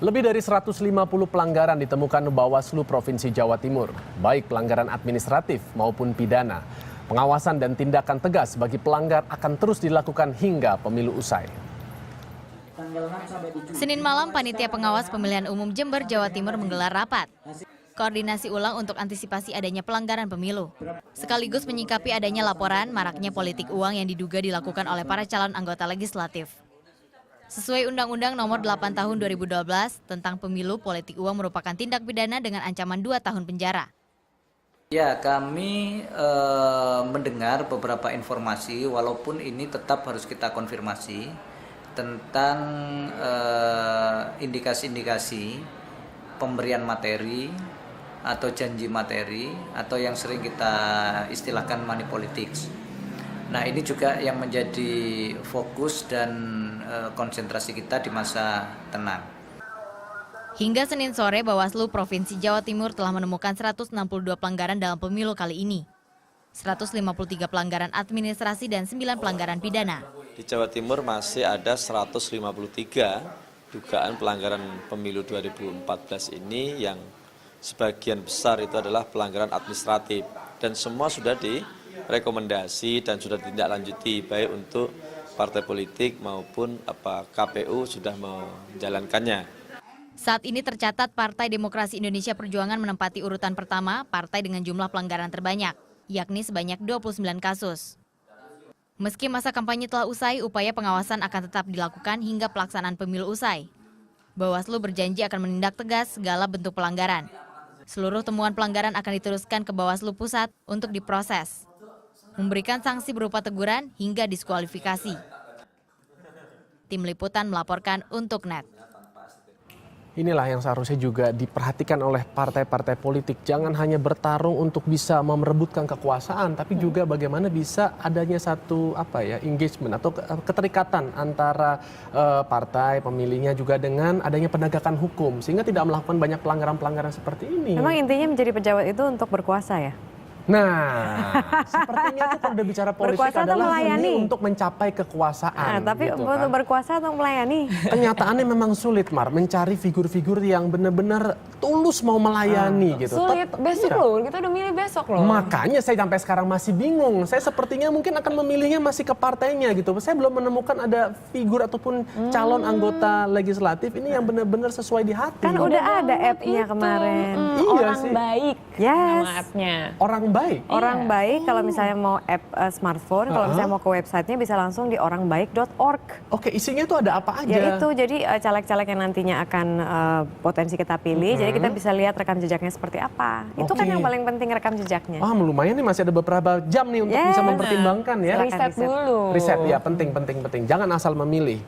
Lebih dari 150 pelanggaran ditemukan Bawaslu Provinsi Jawa Timur, baik pelanggaran administratif maupun pidana. Pengawasan dan tindakan tegas bagi pelanggar akan terus dilakukan hingga pemilu usai. Senin malam, Panitia Pengawas Pemilihan Umum Jember, Jawa Timur menggelar rapat koordinasi ulang untuk antisipasi adanya pelanggaran pemilu. Sekaligus menyikapi adanya laporan maraknya politik uang yang diduga dilakukan oleh para calon anggota legislatif. Sesuai Undang-Undang Nomor 8 Tahun 2012 tentang Pemilu, politik uang merupakan tindak pidana dengan ancaman 2 tahun penjara. Ya, kami mendengar beberapa informasi, walaupun ini tetap harus kita konfirmasi tentang indikasi-indikasi pemberian materi atau janji materi atau yang sering kita istilahkan money politics. Nah, ini juga yang menjadi fokus dan konsentrasi kita di masa tenang. Hingga Senin sore, Bawaslu Provinsi Jawa Timur telah menemukan 162 pelanggaran dalam pemilu kali ini. 153 pelanggaran administrasi dan 9 pelanggaran pidana. Di Jawa Timur masih ada 153 dugaan pelanggaran pemilu 2014 ini yang sebagian besar itu adalah pelanggaran administratif. Dan semua sudah direkomendasi dan sudah ditindaklanjuti baik untuk partai politik maupun KPU sudah menjalankannya. Saat ini tercatat Partai Demokrasi Indonesia Perjuangan menempati urutan pertama partai dengan jumlah pelanggaran terbanyak, yakni sebanyak 29 kasus. Meski masa kampanye telah usai, upaya pengawasan akan tetap dilakukan hingga pelaksanaan pemilu usai. Bawaslu berjanji akan menindak tegas segala bentuk pelanggaran. Seluruh temuan pelanggaran akan diteruskan ke Bawaslu Pusat untuk diproses, memberikan sanksi berupa teguran hingga diskualifikasi. Tim Liputan melaporkan untuk NET. Inilah yang seharusnya juga diperhatikan oleh partai-partai politik. Jangan hanya bertarung untuk bisa merebutkan kekuasaan, tapi juga bagaimana bisa adanya satu engagement atau keterikatan antara partai pemilihnya juga dengan adanya penegakan hukum, sehingga tidak melakukan banyak pelanggaran-pelanggaran seperti ini. Memang intinya menjadi pejabat itu untuk berkuasa ya? Nah, sepertinya itu kalau udah bicara politik berkuasa adalah seni untuk mencapai kekuasaan. Tapi gitu untuk berkuasa atau melayani? Kenyataannya memang sulit, Mar, mencari figur-figur yang benar-benar tulus mau melayani gitu. Sulit, besok loh, kita udah milih besok loh. Makanya saya sampai sekarang masih bingung. Saya sepertinya mungkin akan memilihnya masih ke partainya gitu. Saya belum menemukan ada figur ataupun calon anggota legislatif ini yang benar-benar sesuai di hati. Kan udah ada app-nya kemarin. Iya orang sih. baik nama app-nya. Baik. Orang baik kalau misalnya mau app smartphone, kalau misalnya mau ke websitenya bisa langsung di orangbaik.org. Oke, isinya tuh ada apa aja? Ya itu, jadi caleg-caleg yang nantinya akan potensi kita pilih, jadi kita bisa lihat rekam jejaknya seperti apa. Itu kan yang paling penting, rekam jejaknya. Wah, lumayan nih, masih ada beberapa jam nih untuk bisa mempertimbangkan ya. Riset dulu. Riset ya, penting. Jangan asal memilih.